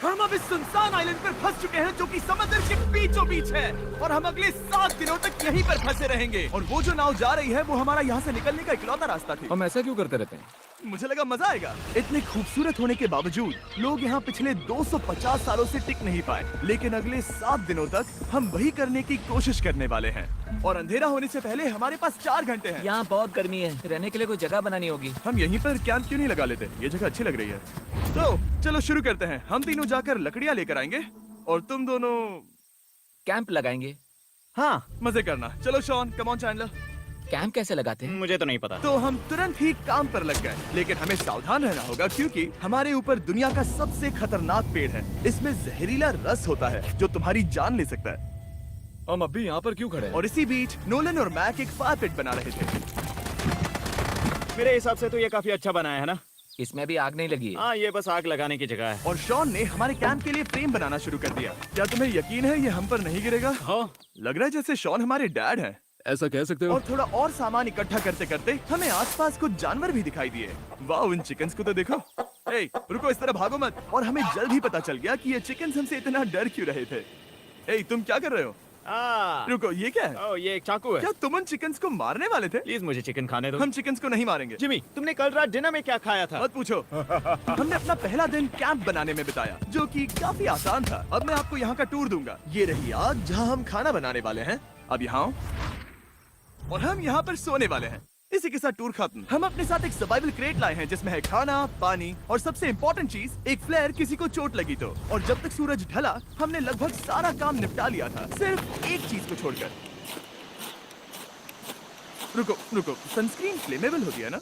हम अब इस सुनसान आइलैंड पर फंस चुके हैं जो कि समुद्र के बीचों बीच है और हम अगले 7 दिनों तक यहीं पर फंसे रहेंगे। और वो जो नाव जा रही है वो हमारा यहाँ से निकलने का इकलौता रास्ता थी। हम ऐसा क्यों करते रहते हैं? मुझे लगा मजा आएगा। इतने खूबसूरत होने के बावजूद लोग यहाँ पिछले 250 सालों से टिक नहीं पाए, लेकिन अगले 7 दिनों तक हम वही करने की कोशिश करने वाले हैं। और अंधेरा होने से पहले हमारे पास 4 घंटे हैं। यहाँ बहुत गर्मी है, रहने के लिए कोई जगह बनानी होगी। हम यहीं पर कैंप क्यों नहीं लगा लेते? ये जगह अच्छी लग रही है। तो चलो शुरू करते हैं। हम तीनों जाकर लकड़ियाँ लेकर आएंगे और तुम दोनों कैंप लगाएंगे। हाँ मजे करना। चलो Shaun, come on Chandler. Camp कैसे लगाते हैं? मुझे तो नहीं पता। तो हम तुरंत ही काम पर लग गए, लेकिन हमें सावधान रहना होगा क्योंकि हमारे ऊपर दुनिया का सबसे खतरनाक पेड़ है। इसमें जहरीला रस होता है जो तुम्हारी जान ले सकता है। हम अभी यहाँ पर क्यों खड़े हैं? और इसी बीच नोलन और मैक एक फायर पिट बना रहे थे। मेरे हिसाब से तो ये काफी अच्छा बनाया है ना? इसमें भी आग नहीं लगी है। हाँ, ये बस आग लगाने की जगह है। और शॉन ने हमारे कैंप के लिए फ्रेम बनाना शुरू कर दिया। क्या तुम्हें यकीन है ये हम पर नहीं गिरेगा? हाँ, लग रहा है जैसे शॉन हमारे डैड हैं। ऐसा कह सकते हो? और थोड़ा और सामान इकट्ठा करते करते हमें आसपास कुछ जानवर भी दिखाई दिए। वाह, उन चिकन्स को तो देखो। ए, रुको, इस तरह भागो मत। और हमें जल्द ही पता चल गया कि ये चिकन्स हमसे इतना डर क्यों रहे थे। ए, तुम क्या कर रहे हो? रुको, ये क्या है? ओह, ये एक चाकू है। क्या तुम उन चिकन्स को मारने वाले थे? प्लीज मुझे चिकन खाने दो। हम चिकन्स को नहीं मारेंगे। जिमी, तुमने कल रात डिनर में क्या खाया था? मत पूछो। हमने अपना पहला दिन कैंप बनाने में बिताया, जो कि काफी आसान था। अब मैं आपको यहाँ का टूर दूंगा। ये रही आग जहाँ हम खाना बनाने वाले हैं। अब यहाँ आओ। और हम यहाँ पर सोने वाले हैं। इसी के साथ टूर खत्म। हम अपने साथ एक सर्वाइवल क्रेट लाए हैं जिसमें है खाना, पानी और सबसे इम्पोर्टेंट चीज एक फ्लेयर, किसी को चोट लगी तो। और जब तक सूरज ढला हमने लगभग सारा काम निपटा लिया था, सिर्फ एक चीज को छोड़कर। रुको, सनस्क्रीन फ्लेमेबल होती है ना?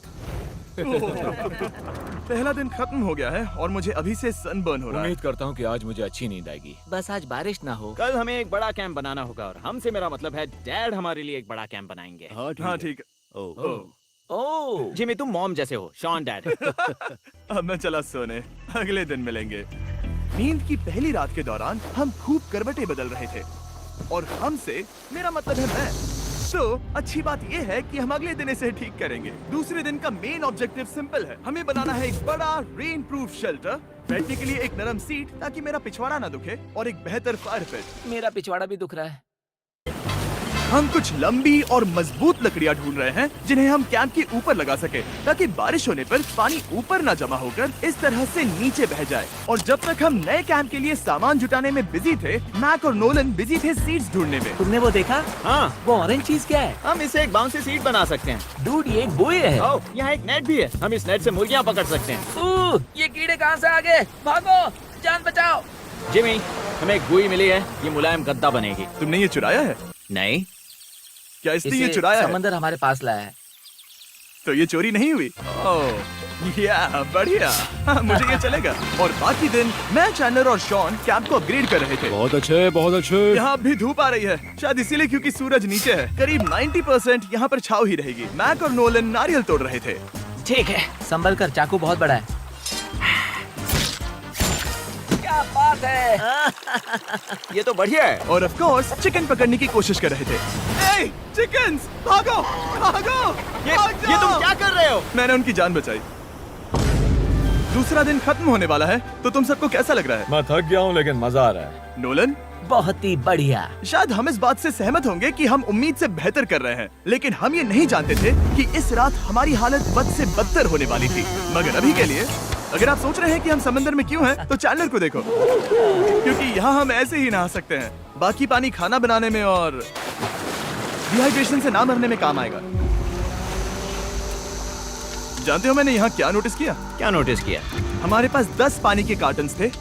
पहला दिन खत्म हो गया है और मुझे अभी से सनबर्न हो रहा है। उम्मीद करता हूँ कि आज मुझे अच्छी नींद आएगी। बस आज बारिश ना हो। कल हमें एक बड़ा कैंप बनाना होगा और हमसे मेरा मतलब है डैड हमारे लिए एक बड़ा कैंप बनाएंगे। हाँ ठीक है। ओह, जिमी, तुम मॉम जैसे हो। Shaun dad. अब मैं चला सोने, अगले दिन मिलेंगे। नींद की पहली रात के दौरान हम खूब करवटें बदल रहे थे और हमसे मेरा मतलब है मैं। तो अच्छी बात यह है कि हम अगले दिन इसे ठीक करेंगे। दूसरे दिन का मेन ऑब्जेक्टिव सिंपल है। हमें बनाना है एक बड़ा रेन प्रूफ शेल्टर, बैठने के लिए एक नरम सीट ताकि मेरा पिछवाड़ा ना दुखे, और एक बेहतर फायर पिट। मेरा पिछवाड़ा भी दुख रहा है। हम कुछ लंबी और मजबूत लकड़ियां ढूंढ रहे हैं जिन्हें हम कैंप के ऊपर लगा सके ताकि बारिश होने पर पानी ऊपर न जमा होकर इस तरह से नीचे बह जाए। और जब तक हम नए कैंप के लिए सामान जुटाने में बिजी थे, मैक और नोलन बिजी थे सीड्स ढूंढने में। तुमने वो देखा? हाँ, वो ऑरेंज चीज क्या है? हम इसे एक बाउंसी सीट बना सकते हैं। डूड, ये एक बुए है। ओह, यहाँ एक नेट भी है। हम इस नेट से मुर्गियाँ पकड़ सकते हैं। ये कीड़े कहाँ से आ गए? भागो, जान बचाओ। जिमी, हमें एक बुई मिली है। ये मुलायम गद्दा बनेगी। तुमने ये चुराया है? नहीं, क्या इसलिए ये इसे चुराया है? समंदर हमारे पास लाया है। तो ये चोरी नहीं हुई? ओह या बढ़िया। मुझे ये चलेगा। और बाकी दिन मैं, चैंडलर और शॉन कैंप को अपग्रेड कर रहे थे। बहुत अच्छे, बहुत अच्छे। यहाँ भी धूप आ रही है, शायद इसीलिए क्योंकि सूरज नीचे है। करीब 90% यहाँ पर छाव ही रहेगी। मैक और नोलन नारियल तोड़ रहे थे। ठीक है, संभल कर, चाकू बहुत बड़ा है। क्या बात है? ये तो बढ़िया है। और ऑफ कोर्स चिकन पकड़ने की कोशिश कर रहे थे। ए, चिकन्स, भागो, भागो, भाग ये तुम जाओ। क्या कर रहे हो? मैंने उनकी जान बचाई। दूसरा दिन खत्म होने वाला है, तो तुम सबको कैसा लग रहा है? मैं थक गया हूँ लेकिन मजा आ रहा है। नोलन, बहुत ही बढ़िया। शायद हम इस बात से सहमत होंगे कि हम उम्मीद से बेहतर कर रहे हैं, लेकिन हम ये नहीं जानते थे कि इस रात हमारी हालत बद से बदतर होने वाली थी। मगर अभी के लिए, अगर आप सोच रहे हैं कि हम समंदर में क्यों हैं, तो चैंडलर को देखो, क्योंकि यहाँ हम ऐसे ही नहा सकते हैं। बाकी पानी खाना बनाने में और डिहाइड्रेशन से ना मरने में काम आएगा। जानते हो मैंने यहाँ क्या नोटिस किया? क्या नोटिस किया? हमारे पास 10 पानी के कार्टन्स थे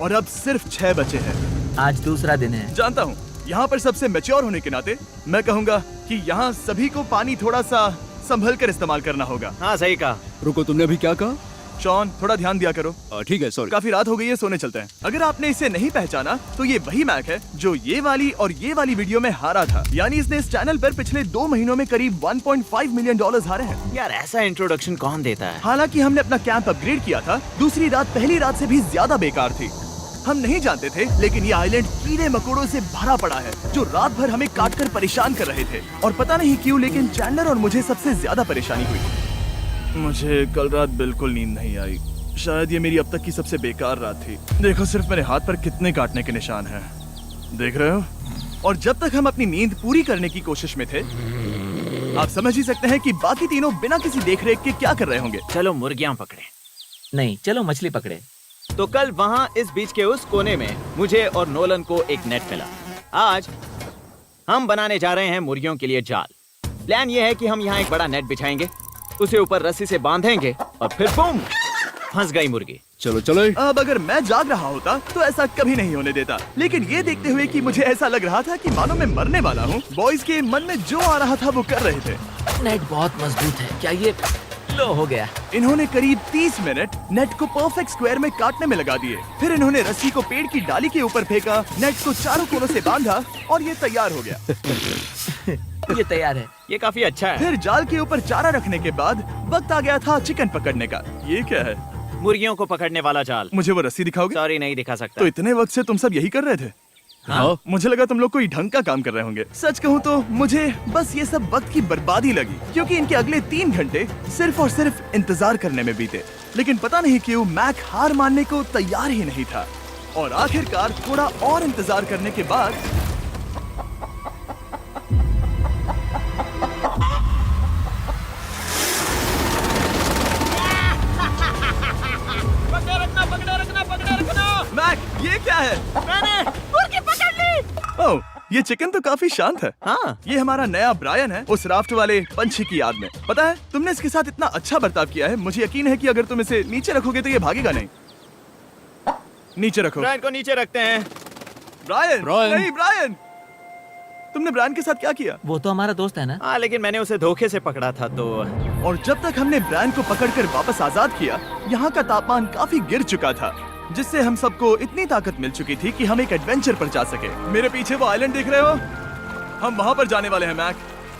और अब सिर्फ 6 बचे हैं। आज दूसरा दिन है। जानता हूँ, यहाँ पर सबसे मैच्योर होने के नाते मैं कहूँगा कि यहाँ सभी को पानी थोड़ा सा संभल कर इस्तेमाल करना होगा। हाँ, सही कहा। रुको, तुमने अभी क्या कहा? शॉन, थोड़ा ध्यान दिया करो। ठीक है, सॉरी। काफी रात हो गई है, सोने चलते हैं। अगर आपने इसे नहीं पहचाना तो ये वही मैक है जो ये वाली और ये वाली वीडियो में हारा था। यानी इसने इस चैनल पर पिछले 2 महीनों में करीब $1.5 मिलियन हारे हैं। यार, ऐसा इंट्रोडक्शन कौन देता है? हालांकि हमने अपना कैंप अपग्रेड किया था, दूसरी रात पहली रात से भी ज्यादा बेकार थी। हम नहीं जानते थे, लेकिन ये आइलैंड कीड़े मकोड़ों से भरा पड़ा है जो रात भर हमें काट कर परेशान कर रहे थे। और पता नहीं क्यों, लेकिन चैंडलर और मुझे सबसे ज्यादा परेशानी हुई। मुझे कल रात बिल्कुल नींद नहीं आई। शायद ये मेरी अब तक की सबसे बेकार रात थी। देखो सिर्फ मेरे हाथ पर कितने काटने के निशान हैं। देख रहे हो? और जब तक हम अपनी नींद पूरी करने की कोशिश में थे, आप समझ ही सकते हैं कि बाकी तीनों बिना किसी देखरेख के क्या कर रहे होंगे। चलो मुर्गियां पकड़े। नहीं, चलो मछली पकड़े। तो कल वहाँ इस बीच के उस कोने में मुझे और नोलन को एक नेट मिला। आज हम बनाने जा रहे हैं मुर्गियों के लिए जाल। प्लान ये है कि हम यहाँ एक बड़ा नेट बिछाएंगे, उसे ऊपर रस्सी से बांधेंगे और फिर बूम, फंस गई मुर्गी। चलो चलो। अब अगर मैं जाग रहा होता तो ऐसा कभी नहीं होने देता, लेकिन ये देखते हुए कि मुझे ऐसा लग रहा था कि मानो मैं मरने वाला हूँ, बॉयज के मन में जो आ रहा था वो कर रहे थे। नेट बहुत मजबूत है। क्या ये लो हो गया? इन्होंने करीब 30 मिनट नेट को परफेक्ट स्क्वायर में काटने में लगा दिए। फिर इन्होंने रस्सी को पेड़ की डाली के ऊपर फेंका, नेट को चारों कोनों से बांधा और ये तैयार हो गया। ये तैयार है। ये काफी अच्छा है। फिर जाल के ऊपर चारा रखने के बाद वक्त आ गया था चिकन पकड़ने का। ये क्या है? मुर्गियों को पकड़ने वाला जाल। मुझे वो रस्सी दिखाओगे? सॉरी, नहीं दिखा सकता। तो इतने वक्त से तुम सब यही कर रहे थे? हाँ। मुझे लगा तुम लोग कोई ढंग का काम कर रहे होंगे। सच कहूँ तो मुझे बस ये सब वक्त की बर्बादी लगी, क्योंकि इनके अगले 3 घंटे सिर्फ और सिर्फ इंतजार करने में बीते। लेकिन पता नहीं क्यों मैक हार मानने को तैयार ही नहीं था, और आखिरकार थोड़ा और इंतजार करने के बाद मैक, ये क्या है? मैंने मुर्गी पकड़ ली। ओह, ये चिकन तो काफी शांत है। हाँ। ये हमारा नया ब्रायन है, उस राफ्ट वाले पंछी की याद में। पता है, तुमने इसके साथ इतना अच्छा बर्ताव किया है, मुझे यकीन है कि अगर तुम इसे नीचे रखोगे तो ये भागेगा नहीं। नीचे रखो। ब्रायन को नीचे रखते हैं। Brian, Brian. नहीं ब्रायन, तुमने ब्रायन के साथ क्या किया? वो तो हमारा दोस्त है ना। हाँ, लेकिन मैंने उसे धोखे से पकड़ा था तो। और जब तक हमने ब्रायन को पकड़कर वापस आजाद किया, यहाँ का तापमान काफी गिर चुका था, जिससे हम सबको इतनी ताकत मिल चुकी थी कि हम एक एडवेंचर पर जा सके। मेरे पीछे वो आइलैंड देख रहे हो? हम वहाँ पर जाने वाले हैं मैक।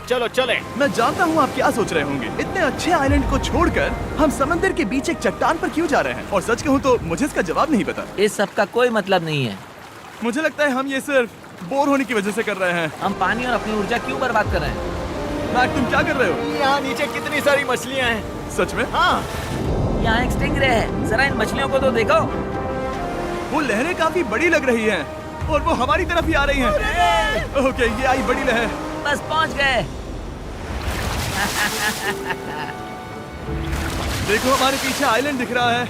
चलो चले। मैं जानता हूँ आप क्या सोच रहे होंगे, इतने अच्छे आइलैंड को छोड़कर हम समंदर के बीच एक चट्टान पर क्यों जा रहे हैं? और सच कहूँ तो मुझे इसका जवाब नहीं पता। इस सब का कोई मतलब नहीं है। मुझे लगता है हम ये सिर्फ बोर होने की वजह से कर रहे हैं। हम पानी और अपनी ऊर्जा क्यों बर्बाद कर रहे हैं? मैक, तुम क्या कर रहे हो? यहाँ नीचे कितनी सारी मछलियाँ हैं। सच में? हाँ। यहाँ एक स्टिंगरे है, जरा इन मछलियों को तो देखो। वो लहरें काफी बड़ी लग रही हैं और वो हमारी तरफ ही आ रही हैं। ओके, ये आई बड़ी लहर। बस पहुँच गए। देखो, हमारे पीछे आइलैंड दिख रहा है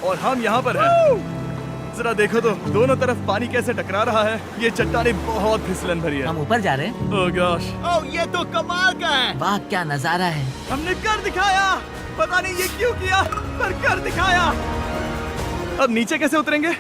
और हम यहाँ पर हैं। जरा देखो तो दोनों तरफ पानी कैसे टकरा रहा है। ये चट्टानें बहुत फिसलन भरी है। हम ऊपर जा रहे हैं। ओह गॉश, ओह, ये तो कमाल का है। वाह, क्या नजारा है। हमने कर दिखाया। पता नहीं ये क्यों किया, पर कर दिखाया। अब नीचे कैसे उतरेंगे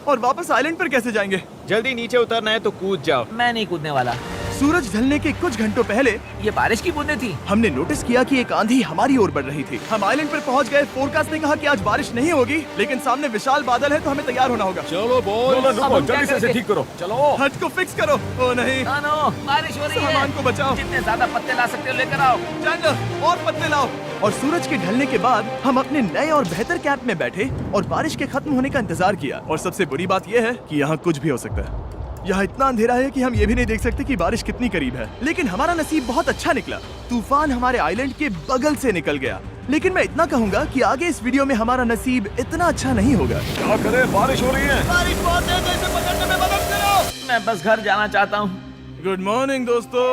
और वापस आइलैंड पर कैसे जाएंगे? जल्दी नीचे उतरना है तो कूद जाओ। मैं नहीं कूदने वाला। सूरज ढलने के कुछ घंटों पहले ये बारिश की बूंदें थी। हमने नोटिस किया कि एक आंधी हमारी ओर बढ़ रही थी। हम आइलैंड पर पहुंच गए। फोरकास्ट ने कहा कि आज बारिश नहीं होगी, लेकिन सामने विशाल बादल है तो हमें तैयार होना होगा। चलो बॉय। अब हम क्या करेंगे? ठीक करो। चलो। हट को फिक्स करो। ओ नहीं, नो, बारिश हो रही है। सामान को बचाओ। जितने ज्यादा पत्ते ला सकते हो लेकर आओ। चैंडलर, और पत्ते लाओ। और सूरज के ढलने के बाद हम अपने नए और बेहतर कैंप में बैठे और बारिश के खत्म होने का इंतजार किया। और सबसे बुरी बात यह है कि यहाँ कुछ भी हो सकता है। यहाँ इतना अंधेरा है कि हम ये भी नहीं देख सकते कि बारिश कितनी करीब है। लेकिन हमारा नसीब बहुत अच्छा निकला। तूफान हमारे आइलैंड के बगल से निकल गया। लेकिन मैं इतना कहूँगा कि आगे इस वीडियो में हमारा नसीब इतना अच्छा नहीं होगा। क्या करें, बारिश हो रही है। बारिश बहुत तेज है, इसे पकड़ने में मदद करो। मैं बस घर जाना चाहता हूँ। गुड मॉर्निंग दोस्तों।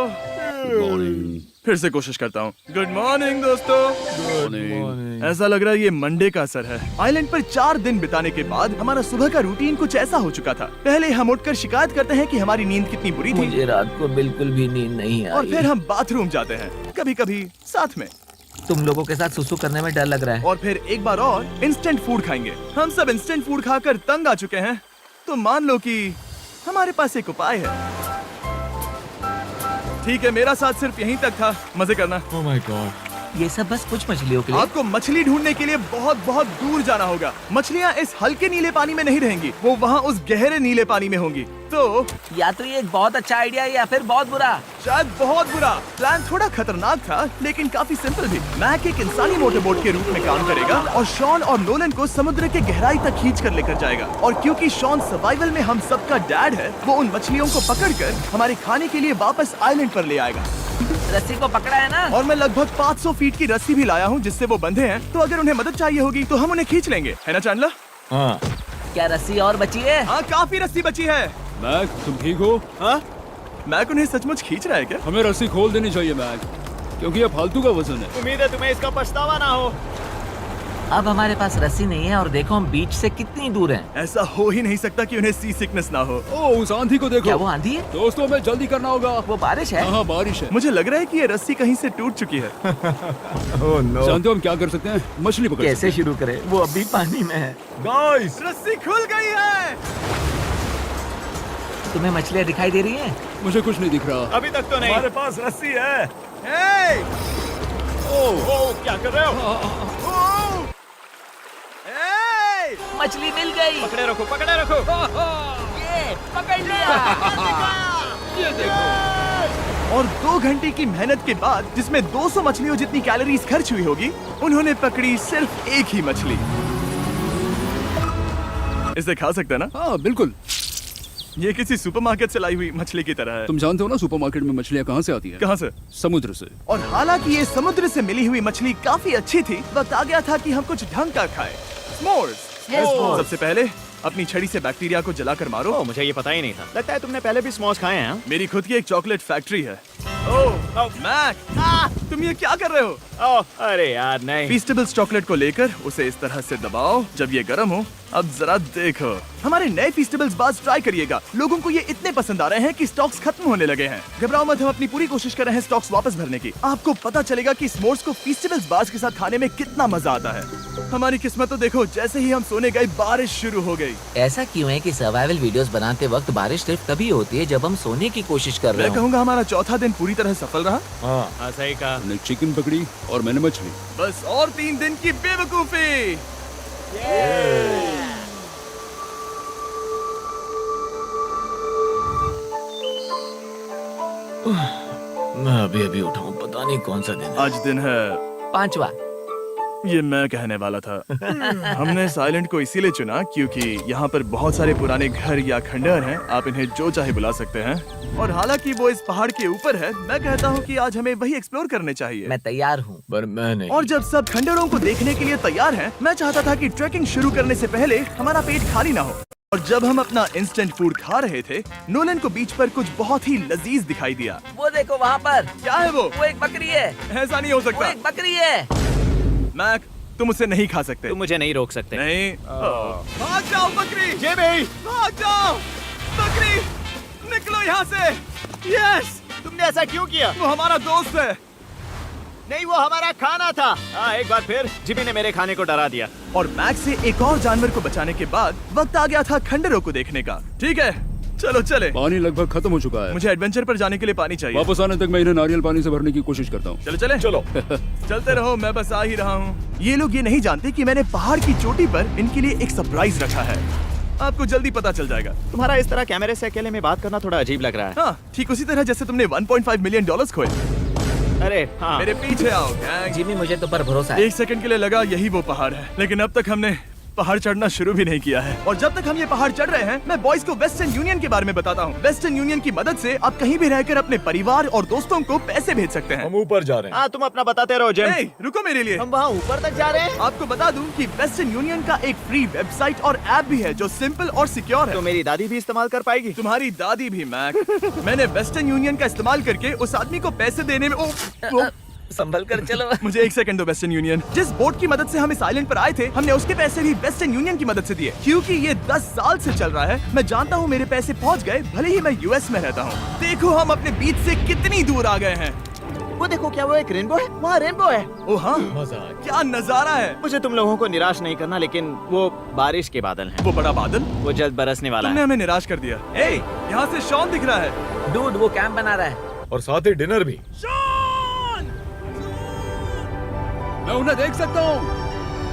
फिर से कोशिश करता हूँ। गुड मॉर्निंग दोस्तों। ऐसा लग रहा है ये मंडे का असर है। आइलैंड पर 4 दिन बिताने के बाद हमारा सुबह का रूटीन कुछ ऐसा हो चुका था। पहले हम उठकर शिकायत करते हैं कि हमारी नींद कितनी बुरी थी, मुझे रात को बिल्कुल भी नींद नहीं आई। और फिर हम बाथरूम जाते हैं, कभी कभी साथ में। तुम लोगों के साथ सुसु करने में डर लग रहा है। और फिर एक बार और इंस्टेंट फूड खाएंगे। हम सब इंस्टेंट फूड खाकर तंग आ चुके हैं, तो मान लो कि हमारे पास एक उपाय है। ठीक है, मेरा साथ सिर्फ यहीं तक था। मजे करना। Oh my God. ये सब बस कुछ मछलियों के लिए। आपको मछली ढूंढने के लिए बहुत बहुत दूर जाना होगा। मछलियाँ इस हल्के नीले पानी में नहीं रहेंगी, वो वहाँ उस गहरे नीले पानी में होंगी। तो या तो ये एक बहुत अच्छा आइडिया है या फिर बहुत बुरा। शायद बहुत बुरा। प्लान थोड़ा खतरनाक था, लेकिन काफी सिंपल भी। मैक एक इंसानी मोटरबोट के रूप में काम करेगा और शॉन और नोलन को समुद्र के गहराई तक खींच कर लेकर जाएगा। और क्योंकि शॉन सर्वाइवल में हम सबका डैड है, वो उन मछलियों को पकड़कर हमारे खाने के लिए वापस आइलैंड पर ले आएगा। रस्सी को पकड़ा है ना? और मैं लगभग 500 फीट की रस्सी भी लाया हूँ जिससे वो बंधे हैं, तो अगर उन्हें मदद चाहिए होगी तो हम उन्हें खींच लेंगे, है ना चैंडलर? हाँ। क्या रस्सी और बची है? हाँ, काफी रस्सी बची है। मैक, तुम ठीक हो? हाँ? मैक उन्हें सचमुच खींच रहा है क्या? हमें रस्सी खोल देनी चाहिए मैक, क्योंकि ये फालतू का वजन है। उम्मीद है तुम्हें इसका पछतावा ना हो। अब हमारे पास रस्सी नहीं है और देखो हम बीच से कितनी दूर हैं। ऐसा हो ही नहीं सकता कि उन्हें सी सिकनेस ना हो। ओ, उस आंधी को देखो। क्या वो आंधी है? दोस्तों, हमें जल्दी करना होगा। वो बारिश है? हाँ, बारिश है। मुझे लग रहा है कि ये रस्सी कहीं से टूट चुकी है। Oh no. जानते हो हम क्या कर सकते हैं? मछली पकड़ कैसे सकते शुरू करें? वो अभी पानी में है। गाइस, रस्सी खुल गई है। तुम्हें मछलियाँ दिखाई दे रही हैं? हैं। मुझे कुछ नहीं दिख रहा। अभी तक तो नहीं। हमारे पास रस्सी है। हे! ओह, क्या कर रहे हो? ओह! हे! मछली मिल गई। पकड़े रखो, पकड़े रखो। ये पकड़ लिया। ये देखो। और 2 घंटे की मेहनत के बाद, जिसमें 200 मछलियों जितनी कैलोरीज खर्च हुई होगी, उन्होंने पकड़ी सिर्फ एक ही मछली। इसे खा सकते हैं ना? हाँ, बिल्कुल। ये किसी सुपरमार्केट से लाई हुई मछली की तरह है। तुम जानते हो ना सुपरमार्केट में मछलियाँ कहाँ से आती है? कहाँ से? समुद्र से। और हालांकि ये समुद्र से मिली हुई मछली काफी अच्छी थी, वक्त आ गया था कि हम कुछ ढंग का खाएं। s'mores। सबसे पहले अपनी छड़ी से बैक्टीरिया को जलाकर मारो। ओह, मुझे ये पता ही नहीं था। लगता है तुमने पहले भी स्मॉस खाए हैं। हाँ? मेरी खुद की एक चॉकलेट फैक्ट्री है। ओह मैक, तुम ये क्या कर रहे हो? ओह, अरे यार नहीं। फीस्टेबल्स चॉकलेट को लेकर उसे इस तरह से दबाओ जब ये गर्म हो। अब जरा देखो, हमारे नए फीस्टेबल्स बार्स ट्राई करिएगा। लोगों को ये इतने पसंद आ रहे हैं कि स्टॉक्स खत्म होने लगे हैं। घबराओ मत, हम अपनी पूरी कोशिश कर रहे हैं स्टॉक्स वापस भरने की। आपको पता चलेगा कि s'mores को फीस्टेबल्स बार्स के साथ खाने में कितना मजा आता है। हमारी किस्मत तो देखो, जैसे ही हम सोने गए बारिश शुरू हो गई। ऐसा क्यों है कि सर्वाइवल वीडियोस बनाते वक्त बारिश सिर्फ तभी होती है जब हम सोने की कोशिश कर रहे मैं हो? कहूँगा हमारा चौथा दिन पूरी तरह सफल रहा। हाँ। सही कहा। मैंने चिकन पकड़ी और मैंने मछली। बस और 3 दिन की बेवकूफी। मैं अभी अभी उठा हूँ, पता नहीं कौन सा दिन है। आज दिन है 5वां। ये मैं कहने वाला था। हमने इस आइलैंड को इसीलिए चुना क्योंकि यहाँ पर बहुत सारे पुराने घर या खंडहर हैं। आप इन्हें जो चाहे बुला सकते हैं। और हालांकि वो इस पहाड़ के ऊपर है, मैं कहता हूँ कि आज हमें वही एक्सप्लोर करने चाहिए। मैं तैयार हूँ। पर मैं नहीं। और जब सब खंडहरों को देखने के लिए तैयार हैं, मैं चाहता था कि ट्रैकिंग शुरू करने से पहले हमारा पेट खाली ना हो। और जब हम अपना इंस्टेंट फूड खा रहे थे, नोलन को बीच पर कुछ बहुत ही लजीज दिखाई दिया। वो देखो वहाँ पर। क्या है वो? वो एक बकरी है। ऐसा नहीं हो वो सकता। एक बकरी है। मैक, तुम उसे नहीं खा सकते। तुम मुझे नहीं रोक सकते। नहीं। भाग जाओ बकरी। ये भी। भाग जाओ बकरी, निकलो यहाँ से। यस, तुमने ऐसा क्यों किया? वो हमारा दोस्त है। नहीं, वो हमारा खाना था। एक बार फिर जिमी ने मेरे खाने को डरा दिया। और मैक्स से एक और जानवर को बचाने के बाद वक्त आ गया था खंडहरों को देखने का। ठीक है, चलो चले। पानी लगभग खत्म हो चुका है। मुझे एडवेंचर पर जाने के लिए पानी चाहिए। वापस आने तक मैं इन्हें नारियल पानी से भरने की कोशिश करता हूँ। चलो चले। चलो। चलते रहो, मैं बस आ ही रहा हूँ। ये लोग ये नहीं जानते कि मैंने पहाड़ की चोटी पर इनके लिए एक सरप्राइज रखा है। आपको जल्दी पता चल जाएगा। तुम्हारा इस तरह कैमरे से अकेले में बात करना थोड़ा अजीब लग रहा है। हाँ, ठीक उसी तरह जैसे तुमने $1.5 मिलियन खोए। अरे हाँ। मेरे पीछे आओ गैंग। जिमी, मुझे तो पर भरोसा है। 1 सेकंड के लिए लगा यही वो पहाड़ है, लेकिन अब तक हमने पहाड़ चढ़ना शुरू भी नहीं किया है। और जब तक हम ये पहाड़ चढ़ रहे हैं, मैं बॉयज को वेस्टर्न यूनियन के बारे में बताता हूँ। वेस्टर्न यूनियन की मदद से आप कहीं भी रहकर अपने परिवार और दोस्तों को पैसे भेज सकते हैं। हम ऊपर जा रहे हैं। हाँ, तुम अपना बताते रहो जिम। ए, रुको मेरे लिए। हम वहाँ ऊपर तक जा रहे हैं। आपको बता दूं कि वेस्टर्न यूनियन का एक फ्री वेबसाइट और ऐप भी है जो सिंपल और सिक्योर है। तो मेरी दादी भी इस्तेमाल कर पाएगी। तुम्हारी दादी भी मैक। मैंने वेस्टर्न यूनियन का इस्तेमाल करके उस आदमी को पैसे देने में संभल कर चलो। मुझे 1 सेकंड दो। वेस्टर्न यूनियन, जिस बोट की मदद से हम इस आइलैंड पर आए थे, हमने उसके पैसे भी वेस्टर्न यूनियन की मदद से दिए। क्योंकि ये 10 साल से चल रहा है, मैं जानता हूँ मेरे पैसे पहुँच गए, भले ही मैं यूएस में रहता हूँ। देखो हम अपने बीच से कितनी दूर आ गए हैं। वो देखो, क्या वो एक रेनबो है? वहाँ रेनबो है। ओ हाँ, मजा आ गया। क्या नजारा है। मुझे तुम लोगों को निराश नहीं करना, लेकिन वो बारिश के बादल हैं। वो बड़ा बादल, वो जल्द बरसने वाला तुमने है। हमें निराश कर दिया। ए, यहाँ से शॉन दिख रहा है। डूड, वो कैंप बना रहा है। और साथ ही डिनर भी। शॉन! मैं उन्हें देख सकता हूँ।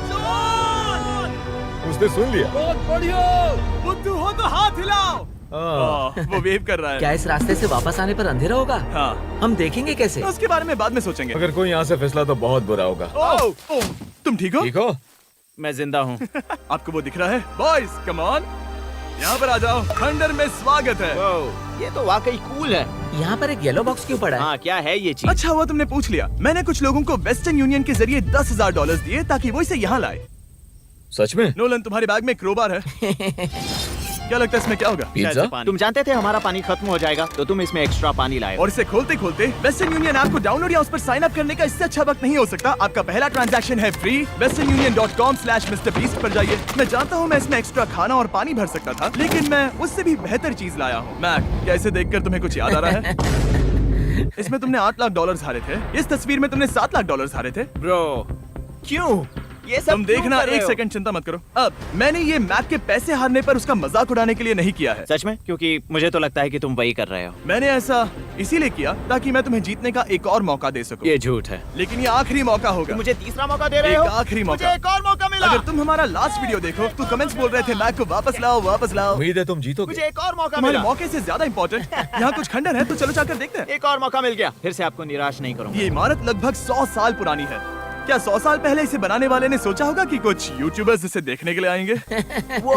शॉन! उसने सुन लिया। बहुत बढ़िया। बुद्धू हो तो हाथ हिलाओ। वो वेव कर रहा है। क्या इस रास्ते से वापस आने पर अंधेरा होगा? हाँ, हम देखेंगे कैसे? उसके बारे में बाद में सोचेंगे। अगर कोई यहाँ से फिसला तो बहुत बुरा होगा। ओह, तुम ठीक हो? ठीक हो? मैं जिंदा हूँ। आपको वो दिख रहा है? Boys, come on. यहाँ पर आ जाओ, खंडर में स्वागत है। वाह, ये तो वाकई कूल है। यहाँ पर एक येलो बॉक्स क्यों पड़ा है? हाँ, क्या है ये चीज? अच्छा हुआ तुमने पूछ लिया। मैंने कुछ लोगों को वेस्टर्न यूनियन के जरिए $10,000 दिए ताकि वो इसे यहाँ लाए। सच में? नोलन, तुम्हारे बैग में क्रोबार है। क्या लगता है इसमें क्या होगा? शायद पिज्जा? से पानी। तुम जानते थे हमारा पानी खत्म हो जाएगा, तो तुम इसमें एक्स्ट्रा पानी लाए। और इसे खोलते खोलते वेस्टर्न यूनियन ऐप को डाउनलोड या उस पर साइन अप करने का इससे अच्छा वक्त नहीं हो सकता। आपका पहला ट्रांजैक्शन है फ्री। westernunion.com/MrBeast पर जाइए। मैं जानता हूँ मैं इसमें एक्स्ट्रा खाना और पानी भर सकता था, लेकिन मैं उससे भी बेहतर चीज लाया हूँ। मैक, क्या इसे देखकर तुम्हें कुछ याद आ रहा है? इसमें तुमने $8 लाख हारे थे। इस तस्वीर में तुमने $7 लाख हारे थे। ब्रो, क्यों? ये सब तुम देखना, क्यों कर रहे एक हो? सेकंड चिंता मत करो। अब मैंने ये मैक के पैसे हारने पर उसका मजाक उड़ाने के लिए नहीं किया है। सच में? क्योंकि मुझे तो लगता है कि तुम वही कर रहे हो। मैंने ऐसा इसीलिए किया ताकि मैं तुम्हें जीतने का एक और मौका दे सकूं। ये झूठ है। लेकिन ये आखिरी मौका होगा। तुम मुझे तीसरा मौका दे रहे एक हो? आखिरी मौका। मुझे एक और मौका मिला। अगर तुम हमारा लास्ट वीडियो देखो तो कमेंट्स बोल रहे थे मैक को वापस लाओ, वापस लाओ। उम्मीद है तुम जीतोगे। मुझे एक और मौका तुम्हारे मिला। मौके से ज्यादा इम्पोर्टेंट यहाँ कुछ खंडर है, तो चलो जाकर देखते हैं। एक और मौका मिल गया। फिर से आपको निराश नहीं करूंगा। ये इमारत लगभग 100 साल पुरानी है। क्या 100 साल पहले इसे बनाने वाले ने सोचा होगा कि कुछ यूट्यूबर्स इसे देखने के लिए आएंगे? वो,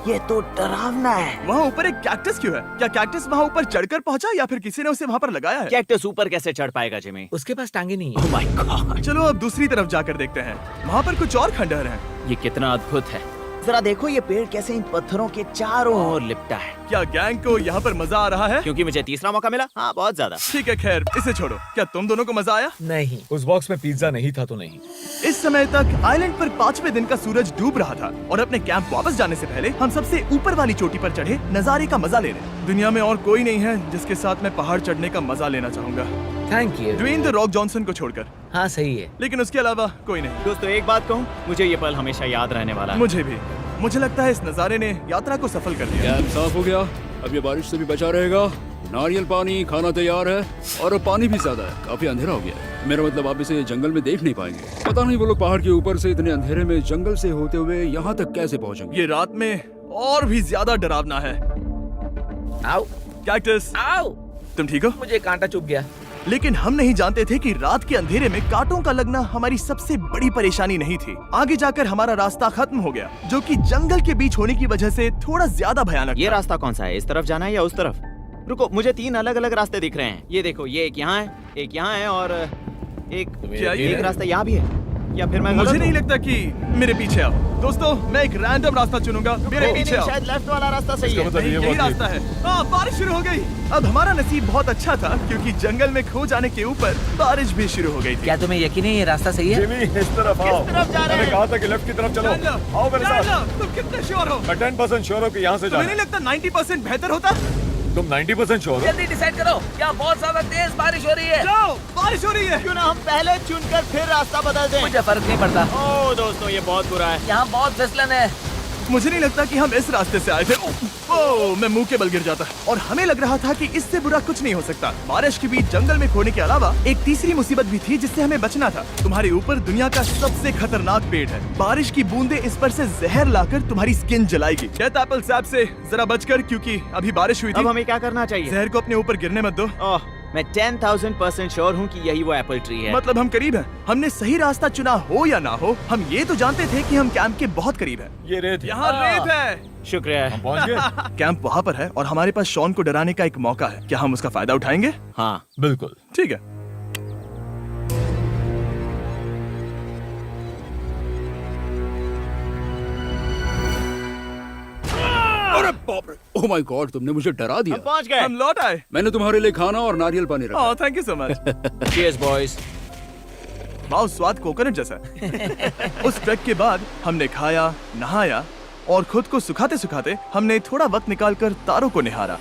ये तो डरावना है। वहाँ ऊपर एक कैक्टस क्यों है? क्या कैक्टस वहाँ ऊपर चढ़कर पहुँचा या फिर किसी ने उसे वहाँ पर लगाया है? कैक्टस ऊपर कैसे चढ़ पाएगा जिमी? उसके पास टांगे नहीं है। ओह माय गॉड, चलो अब दूसरी तरफ जाकर देखते हैं। वहाँ पर कुछ और खंडहर हैं। ये कितना अद्भुत है। जरा देखो ये पेड़ कैसे इन पत्थरों के चारों ओर लिपटा है। क्या गैंग को यहाँ पर मजा आ रहा है? क्योंकि मुझे तीसरा मौका मिला। हाँ, बहुत ज्यादा। ठीक है, खैर इसे छोड़ो। क्या तुम दोनों को मजा आया? नहीं। उस बॉक्स में पिज्जा नहीं था तो नहीं। इस समय तक आइलैंड पर 5वें दिन का सूरज डूब रहा था और अपने कैंप वापस जाने से पहले हम सबसे ऊपर वाली चोटी पर चढ़े नजारे का मजा ले रहे। दुनिया में और कोई नहीं है जिसके साथ मैं पहाड़ चढ़ने का मजा लेना चाहूंगा, thank you. Dwayne the Rock Johnson को छोड़कर। हाँ सही है। लेकिन उसके अलावा कोई नहीं। दोस्तों, एक बात कहूँ, मुझे ये पल हमेशा याद रहने वाला है। मुझे भी। मुझे लगता है इस नजारे ने यात्रा को सफल कर दिया। कैंप साफ हो गया, अब ये बारिश से भी बचा रहेगा। नारियल पानी, खाना तैयार है और अब पानी भी ज्यादा है। काफी अंधेरा हो गया है। मेरा मतलब आप इसे जंगल में देख नहीं पाएंगे। पता नहीं वो लोग पहाड़ के ऊपर से इतने अंधेरे में जंगल से होते हुए यहाँ तक कैसे पहुँचेंगे। ये रात में और भी ज्यादा डरावना है। आओ कैक्टस, आओ। तुम ठीक हो? मुझे कांटा चुभ गया। लेकिन हम नहीं जानते थे कि रात के अंधेरे में कांटों का लगना हमारी सबसे बड़ी परेशानी नहीं थी। आगे जाकर हमारा रास्ता खत्म हो गया, जो कि जंगल के बीच होने की वजह से थोड़ा ज्यादा भयानक ये था। रास्ता कौन सा है? इस तरफ जाना है या उस तरफ? रुको, मुझे 3 अलग अलग रास्ते दिख रहे हैं। ये देखो, ये एक यहाँ है, एक यहाँ है और एक क्या ये- एक रास्ता यहाँ भी है। या फिर मैं मुझे गलत नहीं हूँ? लगता कि मेरे पीछे आओ। दोस्तों, मैं एक रैंडम रास्ता चुनूंगा। मेरे नहीं, पीछे नहीं, आओ। शायद लेफ्ट वाला रास्ता सही है। मतलब नहीं, ये यही बहुत ही- रास्ता है। बारिश शुरू हो गई। अब हमारा नसीब बहुत अच्छा था क्योंकि जंगल में खो जाने के ऊपर बारिश भी शुरू हो गई थी। क्या तुम्हें यकीन है ये रास्ता सही है? जिमी, इस तरफ आओ। तरफ जा रहे मैंने हैं? कहा था कि लेफ्ट की तरफ चलो। जान लो, आओ मेरे जान साथ। लो। तुम कितने श्योर हो? मैं 10% श्योर हूँ कि यहाँ से तुम्हें जाना नहीं लगता 90% बेहतर होता? तुम 90% श्योर हो? जल्दी डिसाइड करो। क्या बहुत ज्यादा तेज बारिश हो रही है? जाओ, बारिश हो रही है। क्यों ना हम पहले चुनकर फिर रास्ता बदल दें? मुझे फर्क नहीं पड़ता। ओह दोस्तों, ये बहुत बुरा है। यहाँ बहुत फिसलन है। मुझे नहीं लगता कि हम इस रास्ते से आए थे। ओह, मैं मुंह के बल गिर जाता और हमें लग रहा था कि इससे बुरा कुछ नहीं हो सकता। बारिश के बीच जंगल में खोने के अलावा एक तीसरी मुसीबत भी थी जिससे हमें बचना था। तुम्हारे ऊपर दुनिया का सबसे खतरनाक पेड़ है। बारिश की बूंदें इस पर से जहर लाकर तुम्हारी स्किन जलाएगी। डेथ एप्पल सैप से जरा बचकर, क्योंकि अभी बारिश हुई अब थी। हमें क्या करना चाहिए? जहर को अपने ऊपर गिरने मत दो। ओह, मैं 10,000% श्योर हूँ कि यही वो एप्पल ट्री है। मतलब हम करीब हैं। हमने सही रास्ता चुना हो या ना हो, हम ये तो जानते थे कि हम कैंप के बहुत करीब हैं। ये रेत है। यहाँ रेत है। शुक्रिया है। हम पहुँच गए। कैंप वहाँ पर है और हमारे पास शॉन को डराने का एक मौका है। क्या हम उसका फायदा उठाएंगे? हाँ, बिल्कुल। ठीक है। अरे बाप रे, ओह माय गॉड, तुमने मुझे डरा हम दिया। पहुँच गए। हम लौट आए। मैंने तुम्हारे लिए खाना और नारियल पानी रखा। Oh, thank you so much. Cheers boys. वाह, स्वाद कोकोनट जैसा है। उस ट्रैक के बाद हमने खाया, नहाया और खुद को सुखाते सुखाते हमने थोड़ा वक्त निकालकर तारों को निहारा,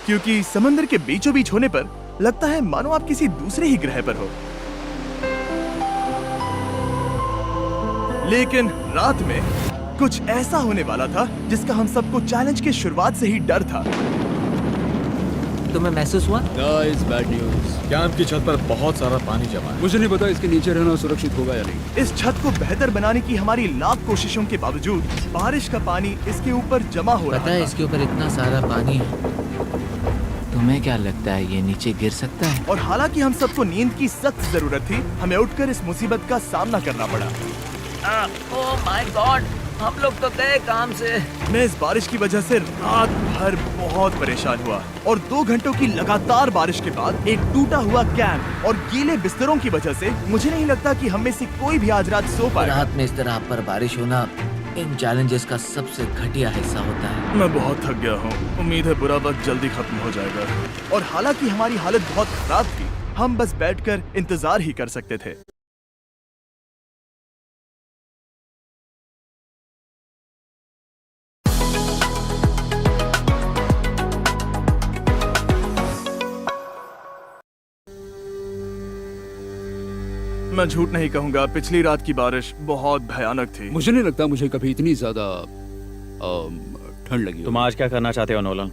क्योंकि समंदर के बीचों बीच होने पर लगता है मानो आप किसी दूसरे ही ग्रह पर हो। लेकिन रात में कुछ ऐसा होने वाला था जिसका हम सबको चैलेंज के शुरुआत से ही डर था। तुम्हें महसूस हुआ? Guys, bad news. कैंप की छत पर बहुत सारा पानी जमा है। मुझे नहीं पता इसके नीचे रहना सुरक्षित होगा या नहीं। इस छत को बेहतर बनाने की हमारी लाख कोशिशों के बावजूद बारिश का पानी इसके ऊपर जमा हो रहा पता है था। इसके ऊपर इतना सारा पानी है। तुम्हें क्या लगता है ये नीचे गिर सकता है? और हालांकि हम सबको नींद की सख्त जरूरत थी, हमें उठकर इस मुसीबत का सामना करना पड़ा। ओह माय गॉड, हम लोग तो गए काम से। मैं इस बारिश की वजह से रात भर बहुत परेशान हुआ और 2 घंटों की लगातार बारिश के बाद एक टूटा हुआ कैंप और गीले बिस्तरों की वजह से मुझे नहीं लगता कि हम में से कोई भी आज रात सो पाएगा। रात में इस तरह पर बारिश होना इन चैलेंजेस का सबसे घटिया हिस्सा होता है। मैं बहुत थक गया हूँ। उम्मीद है बुरा वक्त जल्दी खत्म हो जाएगा। और हालांकि हमारी हालत बहुत खराब थी, हम बस बैठकर इंतजार ही कर सकते थे। मैं झूठ नहीं कहूंगा, पिछली रात की बारिश बहुत भयानक थी। मुझे नहीं लगता मुझे कभी इतनी ज्यादा ठंड लगी हो। तुम आज क्या करना चाहते हो नोलन?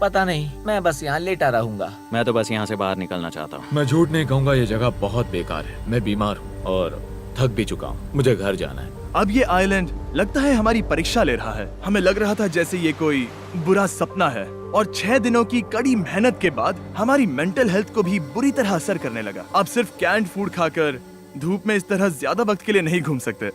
पता नहीं, मैं बस यहाँ लेटा रहूंगा। मैं तो बस यहाँ से बाहर निकलना चाहता हूँ। मैं झूठ नहीं कहूंगा, ये जगह बहुत बेकार है। मैं बीमार हूँ और थक भी चुका हूँ। मुझे घर जाना है। अब ये आइलैंड लगता है हमारी परीक्षा ले रहा है। हमें लग रहा था जैसे ये कोई बुरा सपना है और 6 दिनों की कड़ी मेहनत के बाद हमारी मेंटल हेल्थ को भी बुरी तरह असर करने लगा। अब सिर्फ कैंड फूड खाकर धूप में इस तरह ज्यादा वक्त के लिए नहीं घूम सकते।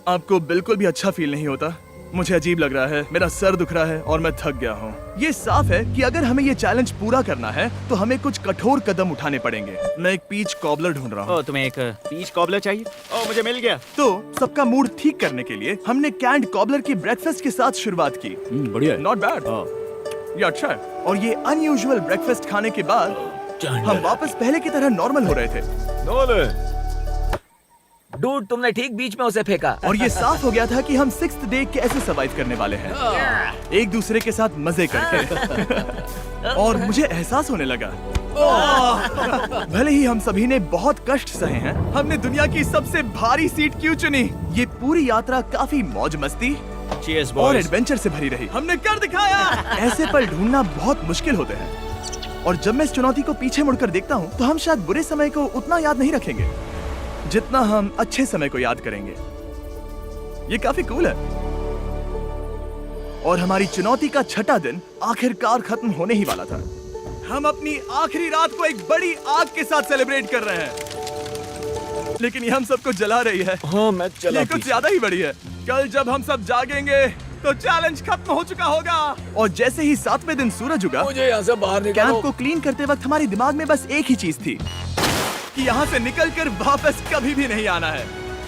आपको बिल्कुल भी अच्छा फील नहीं होता? मुझे अजीब लग रहा है, मेरा सर दुख रहा है और मैं थक गया हूँ। ये साफ है कि अगर हमें ये चैलेंज पूरा करना है तो हमें कुछ कठोर कदम उठाने पड़ेंगे। मैं एक पीच कॉबलर ढूंढ रहा हूँ। ओ, तुम्हें एक पीच कॉबलर चाहिए? ओ, मुझे मिल गया। तो सबका मूड ठीक करने के लिए हमने कैंड कॉबलर की ब्रेकफास्ट के साथ शुरुआत की। बढ़िया है। नॉट बैड, ये अच्छा है। और ये अनयूजुअल ब्रेकफास्ट खाने के बाद हम वापस पहले की तरह नॉर्मल हो रहे थे। नोलन, डूड, तुमने ठीक बीच में उसे फेंका। और ये साफ हो गया था कि हम 6th डे कैसे सरवाइव करने वाले हैं, एक दूसरे के साथ मजे करके। और मुझे एहसास होने लगा, भले ही हम सभी ने बहुत कष्ट सहे हैं, हमने दुनिया की सबसे भारी सीट क्यों चुनी। ये पूरी यात्रा काफी मौज मस्ती Cheers, और boys. एडवेंचर से भरी रही। हमने कर दिखाया। ऐसे पल ढूंढना बहुत मुश्किल होते हैं और जब मैं इस चुनौती को पीछे मुड़कर देखता हूँ तो हम शायद बुरे समय को उतना याद नहीं रखेंगे जितना हम अच्छे समय को याद करेंगे। ये काफी कूल है। और हमारी चुनौती का 6ठा दिन आखिरकार खत्म होने ही वाला था। हम अपनी आखिरी रात को एक बड़ी आग के साथ सेलिब्रेट कर रहे हैं, लेकिन ये हम सबको जला रही है। हाँ मैं चला। ये कुछ ज्यादा ही बड़ी है। कल जब हम सब जागेंगे तो चैलेंज खत्म हो चुका होगा। और जैसे ही 7वें दिन सूरज उगा, मुझे यहाँ से बाहर कैंप निकालो। को क्लीन करते वक्त हमारे दिमाग में बस एक ही चीज थी कि यहाँ से निकलकर वापस कभी भी नहीं आना है।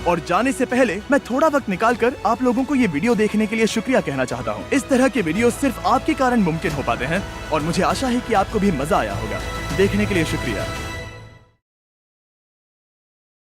और जाने से पहले मैं थोड़ा वक्त निकालकर आप लोगों को ये वीडियो देखने के लिए शुक्रिया कहना चाहता हूँ। इस तरह के वीडियो सिर्फ आपके कारण मुमकिन हो पाते हैं और मुझे आशा है कि आपको भी मजा आया होगा। देखने के लिए शुक्रिया।